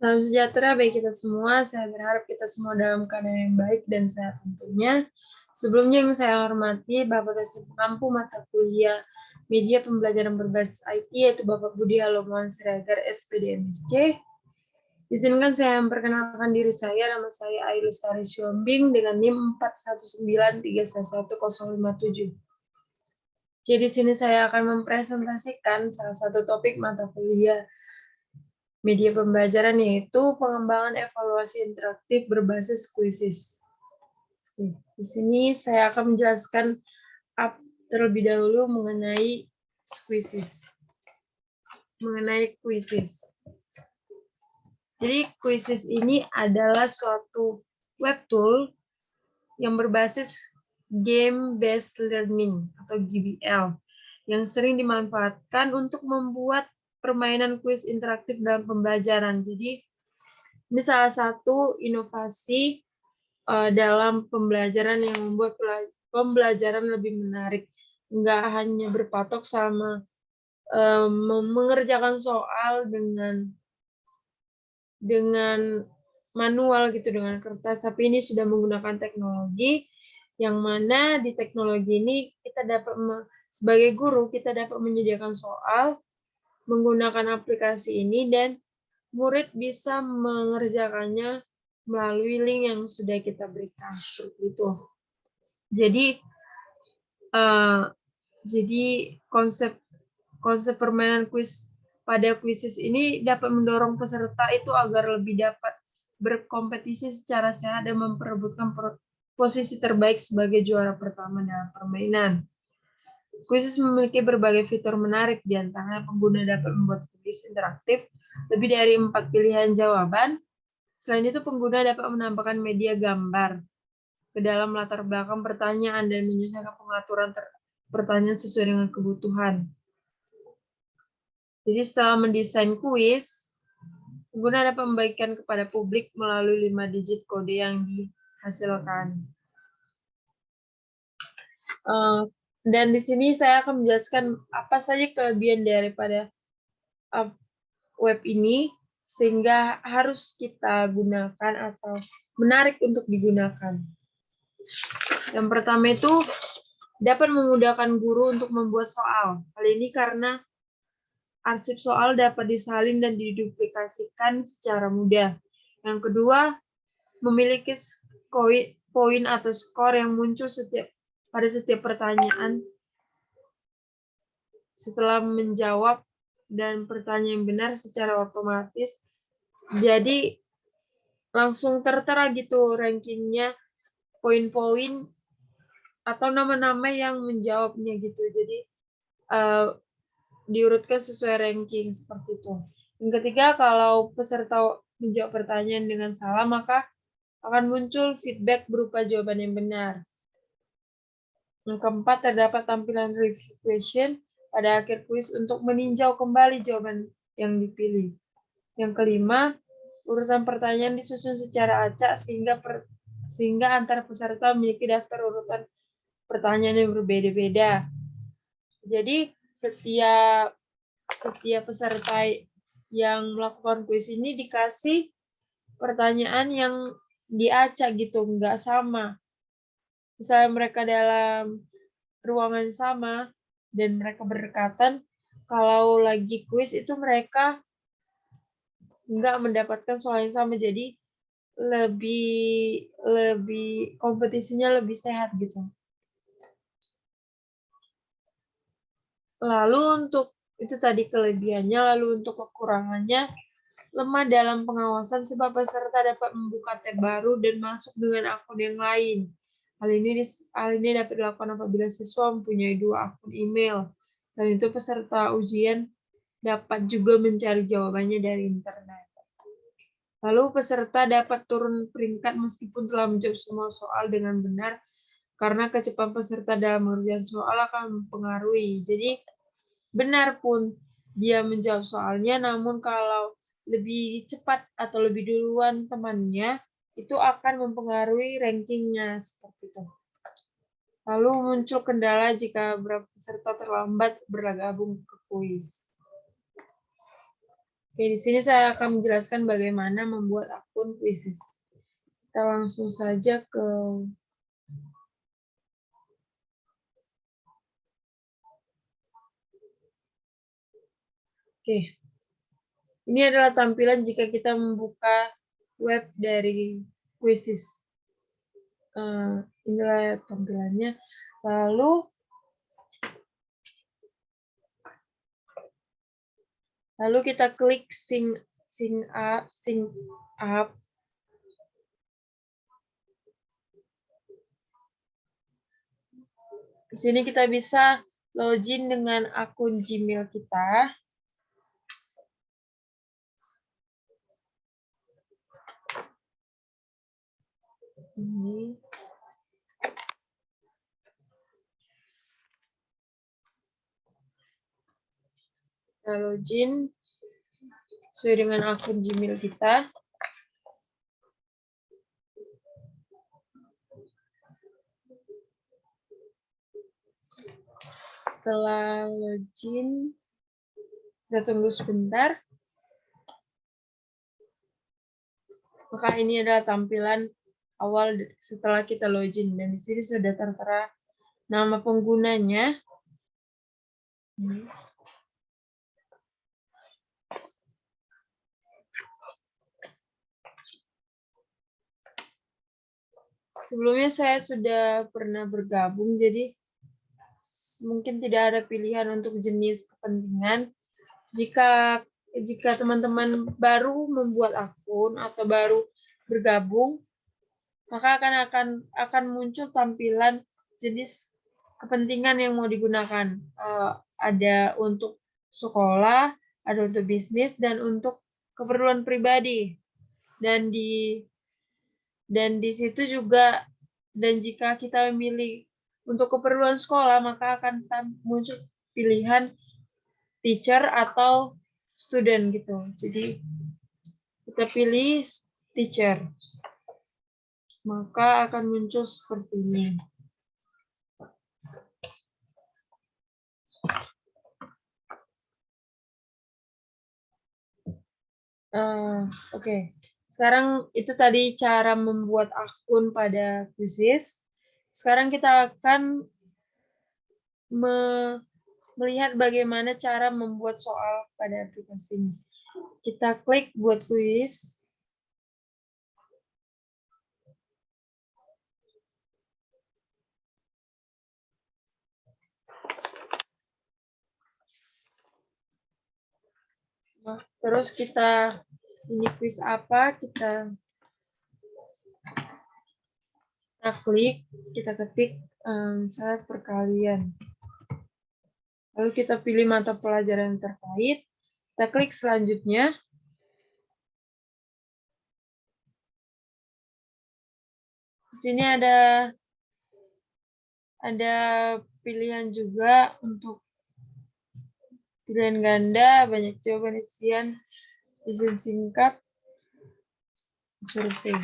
Salam sejahtera bagi kita semua. Saya berharap kita semua dalam keadaan yang baik dan sehat tentunya. Sebelumnya yang saya hormati Bapak dosen pengampu mata kuliah Media Pembelajaran Berbasis IT, yaitu Bapak Budi Haloman Siregar, SPD MSc. Izinkan saya memperkenalkan diri saya. Nama saya Ailustari Siombing dengan NIM 419311057. Jadi di sini saya akan mempresentasikan salah satu topik mata kuliah media pembelajaran, yaitu pengembangan evaluasi interaktif berbasis kuisis. Di sini saya akan menjelaskan terlebih dahulu mengenai kuisis. Jadi kuisis ini adalah suatu web tool yang berbasis game based learning atau GBL yang sering dimanfaatkan untuk membuat permainan kuis interaktif dalam pembelajaran. Jadi ini salah satu inovasi dalam pembelajaran yang membuat pembelajaran lebih menarik. Nggak hanya berpatok sama mengerjakan soal dengan manual gitu, dengan kertas, tapi ini sudah menggunakan teknologi, yang mana di teknologi ini kita dapat sebagai guru kita dapat menyediakan soal menggunakan aplikasi ini, dan murid bisa mengerjakannya melalui link yang sudah kita berikan seperti itu. Jadi konsep permainan kuis pada kuisis ini dapat mendorong peserta itu agar lebih dapat berkompetisi secara sehat dan memperebutkan posisi terbaik sebagai juara pertama dalam permainan. Kuisis memiliki berbagai fitur menarik, di antaranya pengguna dapat membuat kuis interaktif lebih dari 4 pilihan jawaban. Selain itu, pengguna dapat menambahkan media gambar ke dalam latar belakang pertanyaan dan menyesuaikan pengaturan pertanyaan sesuai dengan kebutuhan. Jadi setelah mendesain kuis, pengguna dapat membagikan kepada publik melalui 5 digit kode yang dihasilkan. Dan di sini saya akan menjelaskan apa saja kelebihan daripada web ini, sehingga harus kita gunakan atau menarik untuk digunakan. Yang pertama itu dapat memudahkan guru untuk membuat soal. Hal ini karena arsip soal dapat disalin dan diduplikasikan secara mudah. Yang kedua, memiliki poin atau skor yang muncul pada setiap pertanyaan setelah menjawab dan pertanyaan yang benar secara otomatis. Jadi langsung tertera gitu rankingnya, poin-poin atau nama-nama yang menjawabnya gitu. Jadi diurutkan sesuai ranking seperti itu. Yang ketiga, kalau peserta menjawab pertanyaan dengan salah, maka akan muncul feedback berupa jawaban yang benar. Yang keempat, terdapat tampilan review question pada akhir kuis untuk meninjau kembali jawaban yang dipilih. Yang kelima, urutan pertanyaan disusun secara acak sehingga antar peserta memiliki daftar urutan pertanyaan yang berbeda-beda. Jadi setiap peserta yang melakukan kuis ini dikasih pertanyaan yang diacak gitu, nggak sama. Misalnya mereka dalam ruangan sama dan mereka berdekatan, kalau lagi kuis itu mereka nggak mendapatkan soal yang sama, jadi lebih kompetisinya lebih sehat gitu. Lalu untuk itu tadi kelebihannya, lalu untuk kekurangannya, lemah dalam pengawasan sebab peserta dapat membuka tab baru dan masuk dengan akun yang lain. Hal ini dapat dilakukan apabila siswa mempunyai 2 akun email. Selain itu, peserta ujian dapat juga mencari jawabannya dari internet. Lalu peserta dapat turun peringkat meskipun telah menjawab semua soal dengan benar, karena kecepatan peserta dalam mengerjakan soal akan mempengaruhi. Jadi benar pun dia menjawab soalnya, namun kalau lebih cepat atau lebih duluan temannya, itu akan mempengaruhi rankingnya seperti itu. Lalu muncul kendala jika beberapa peserta terlambat bergabung ke kuis. Oke, di sini saya akan menjelaskan bagaimana membuat akun Quizizz. Kita langsung saja ke Oke. Ini adalah tampilan jika kita membuka web dari Quizizz. Inilah tampilannya. Lalu kita klik sign up. Di sini kita bisa login dengan akun Gmail kita. Ini. Kita login sesuai dengan akun Gmail kita. Setelah login, kita tunggu sebentar. Maka ini adalah tampilan awal setelah kita login. Dan di sini sudah tertera nama penggunanya. Sebelumnya saya sudah pernah bergabung, jadi mungkin tidak ada pilihan untuk jenis kepentingan. Jika teman-teman baru membuat akun atau baru bergabung, maka akan muncul tampilan jenis kepentingan yang mau digunakan. Ada untuk sekolah, ada untuk bisnis, dan untuk keperluan pribadi. Dan di situ juga, dan jika kita memilih untuk keperluan sekolah, maka akan muncul pilihan teacher atau student gitu. Jadi kita pilih teacher, maka akan muncul seperti ini. Oke. Sekarang itu tadi cara membuat akun pada Quizizz. Sekarang kita akan melihat bagaimana cara membuat soal pada aplikasi ini. Kita klik buat kuis. Nah, terus ini kuis apa, kita klik, kita ketik misalnya perkalian. Lalu kita pilih mata pelajaran terkait, kita klik selanjutnya. Di sini ada pilihan juga untuk pilihan ganda, banyak jawaban isian, izin singkat, survei.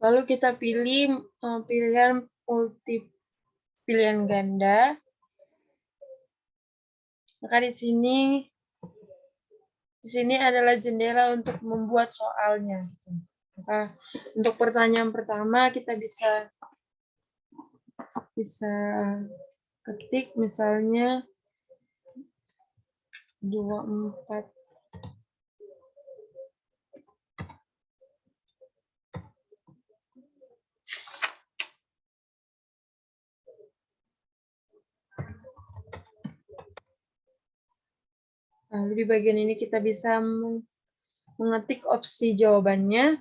Lalu kita pilih pilihan pilihan ganda. Maka di sini adalah jendela untuk membuat soalnya. Maka untuk pertanyaan pertama kita bisa ketik misalnya 24. Lalu di bagian ini kita bisa mengetik opsi jawabannya.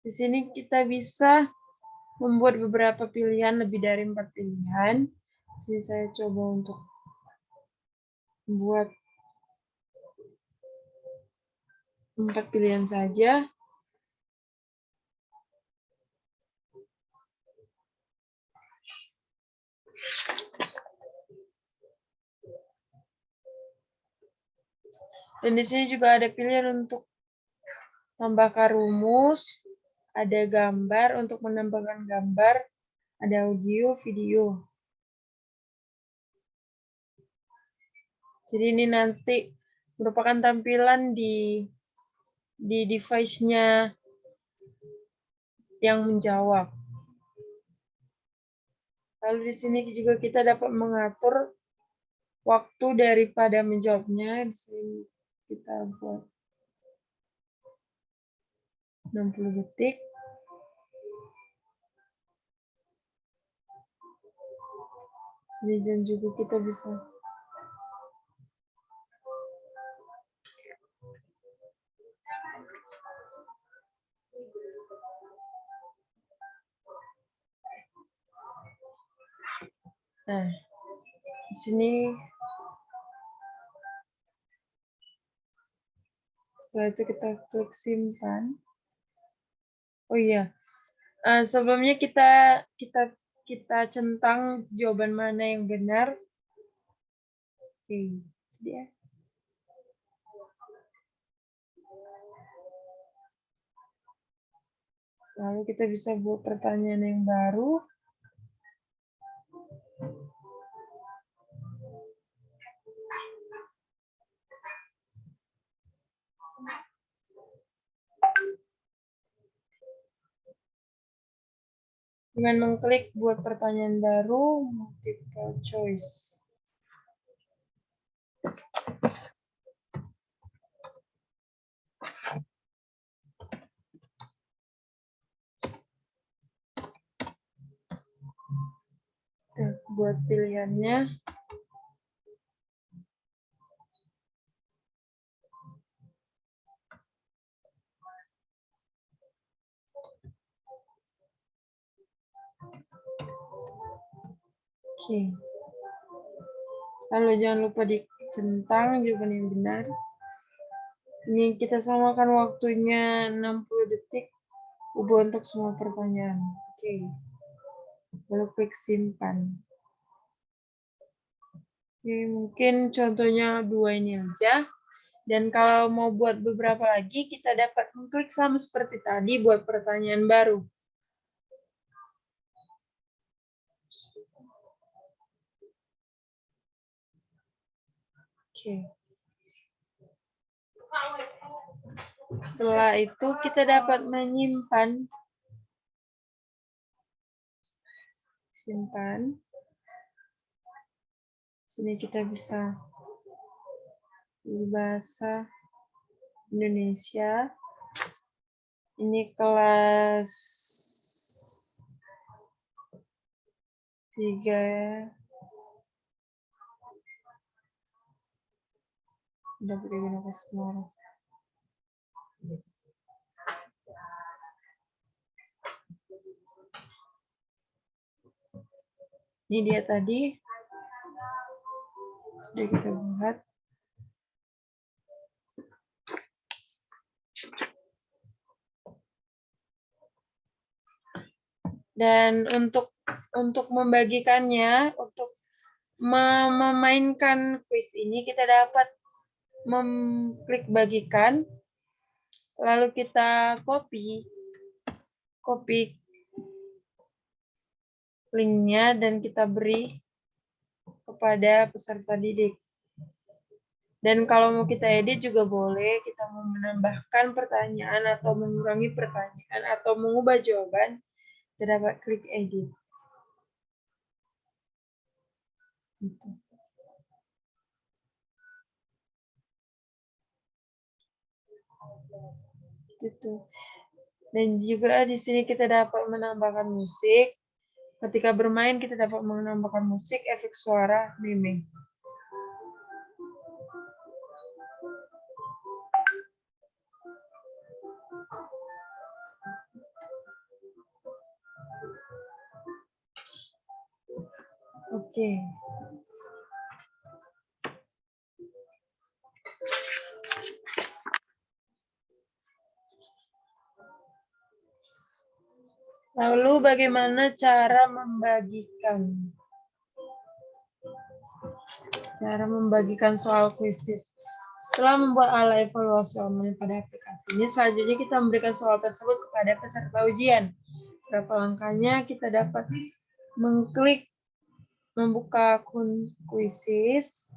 Di sini kita bisa membuat beberapa pilihan, lebih dari 4 pilihan. Jadi saya coba untuk buat 4 pilihan saja. Dan di sini juga ada pilihan untuk tambahkan rumus, ada gambar untuk menambahkan gambar, ada audio, video. Jadi ini nanti merupakan tampilan di device-nya yang menjawab. Lalu di sini juga kita dapat mengatur waktu daripada menjawabnya. Di sini kita buat 60 detik. Dan juga kita bisa di sini setelah itu kita klik simpan. Oh iya, sebelumnya kita centang jawaban mana yang benar. Oke, dia. Lalu kita bisa buat pertanyaan yang baru. Dengan mengklik buat pertanyaan baru, multiple choice. Buat pilihannya. Oke. Lalu jangan lupa dicentang jawaban yang benar. Ini kita samakan waktunya 60 detik. Ubah untuk semua pertanyaan. Oke. Lalu klik simpan. Oke, mungkin contohnya 2 ini aja. Dan kalau mau buat beberapa lagi, kita dapat mengklik sama seperti tadi buat pertanyaan baru. Oke. Setelah itu kita dapat menyimpan. Simpan. Sini kita bisa pilih bahasa Indonesia. Ini kelas 3. Udah digunakan semua. Ini dia tadi. Sudah kita buat. Dan untuk membagikannya, untuk memainkan kuis ini, kita dapat mengklik bagikan, lalu kita copy linknya dan kita beri kepada peserta didik. Dan kalau mau kita edit juga boleh, kita mau menambahkan pertanyaan atau mengurangi pertanyaan atau mengubah jawaban, kita dapat klik edit. Gitu. Dan juga di sini kita dapat menambahkan musik. Ketika bermain kita dapat menambahkan musik, efek suara, meme. Oke. Lalu bagaimana cara membagikan? Cara membagikan soal kuisis. Setelah membuat ala evaluasi online pada aplikasi ini, selanjutnya kita memberikan soal tersebut kepada peserta ujian. Berapa langkahnya? Kita dapat mengklik membuka akun kuisis.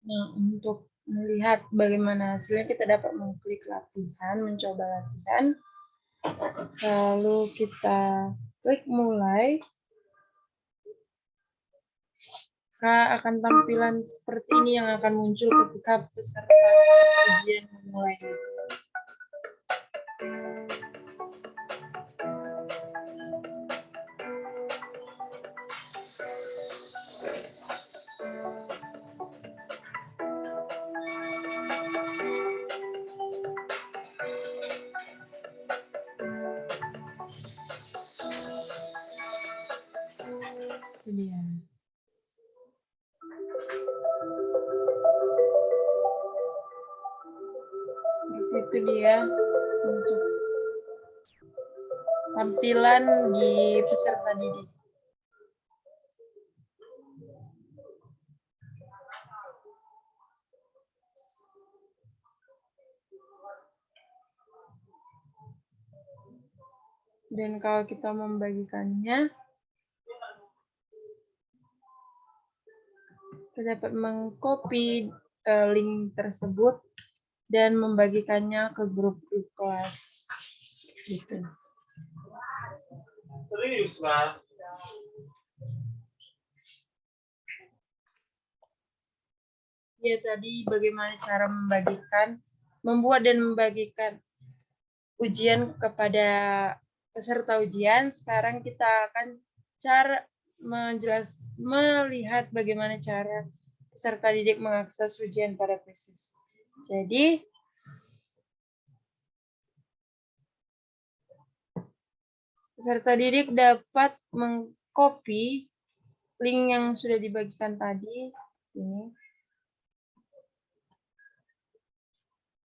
Nah, untuk melihat bagaimana hasilnya, kita dapat mengklik latihan, mencoba latihan. Lalu kita klik mulai. Maka akan tampilan seperti ini yang akan muncul ketika peserta ujian memulai. Ini ya. Seperti itu dia untuk tampilan di peserta didik. Dan kalau kita membagikannya, kita dapat mengcopy link tersebut dan membagikannya ke grup-grup kelas. Gitu. Serius, Pak? Ya, tadi bagaimana cara membuat dan membagikan ujian kepada peserta ujian. Sekarang kita akan melihat bagaimana cara peserta didik mengakses ujian pada kuisis. Jadi, peserta didik dapat mengcopy link yang sudah dibagikan tadi. Ini.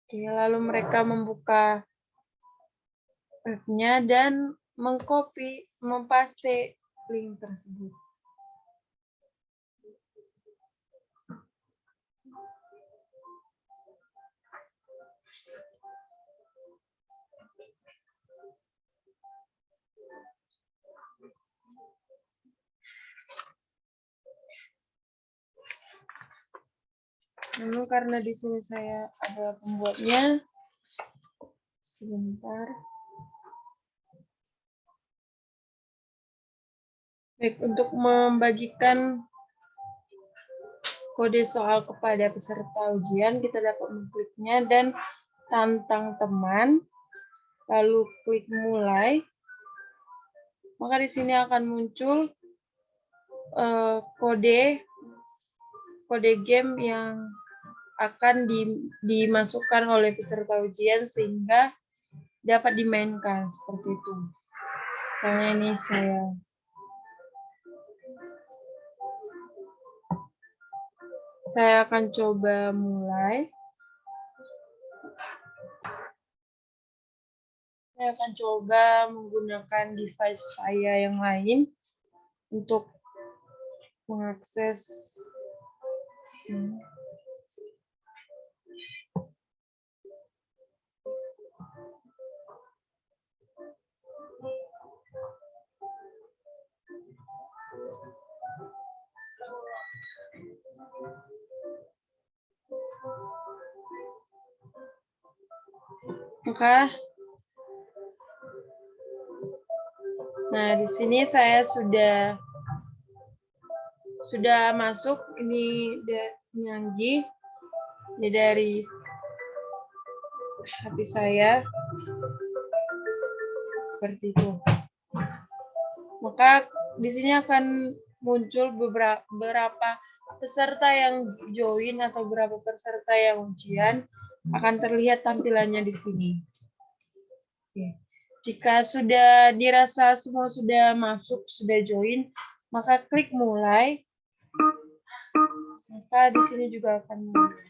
Oke, lalu mereka membuka webnya dan mengcopy, mempaste link tersebut. Lalu karena di sini saya adalah pembuatnya, sebentar. Baik, untuk membagikan kode soal kepada peserta ujian, kita dapat mengkliknya dan tantang teman, lalu klik mulai. Maka di sini akan muncul kode game yang akan dimasukkan oleh peserta ujian sehingga dapat dimainkan seperti itu. Misalnya ini saya akan coba mulai. Saya akan coba menggunakan device saya yang lain untuk mengakses ini. Nah, di sini saya sudah masuk, ini Nyanggi, ini dari HP saya, seperti itu. Maka di sini akan muncul beberapa peserta yang join atau beberapa peserta yang ujian, akan terlihat tampilannya di sini. Oke. Jika sudah dirasa semua sudah masuk, sudah join, maka klik mulai. maka di sini juga akan mudah.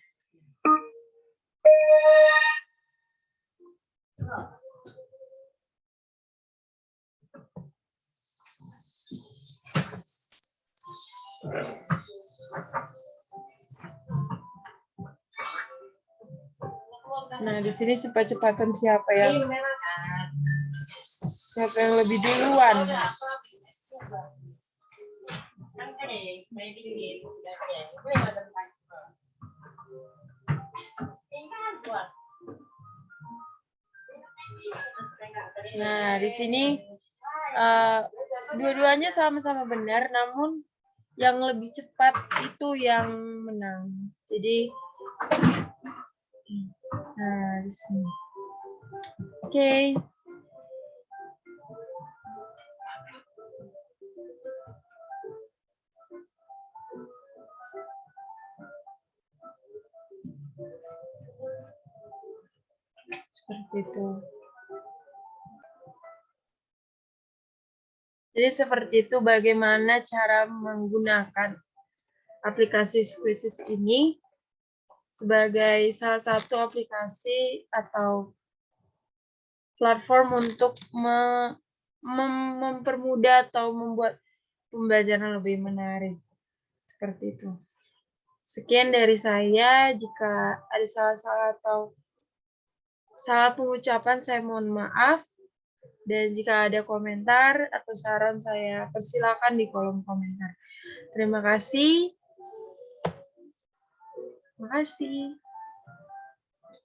Nah, di sini cepat-cepatan siapa yang lebih duluan. Nah, di sini dua-duanya sama-sama benar, namun yang lebih cepat itu yang menang. Jadi, nah di sini. Oke. Seperti itu. Jadi seperti itu bagaimana cara menggunakan aplikasi Squeezes ini sebagai salah satu aplikasi atau platform untuk mempermudah atau membuat pembelajaran lebih menarik. Seperti itu. Sekian dari saya. Jika ada salah-salah atau salah pengucapan, saya mohon maaf. Dan jika ada komentar atau saran, saya persilakan di kolom komentar. Terima kasih. Terima kasih.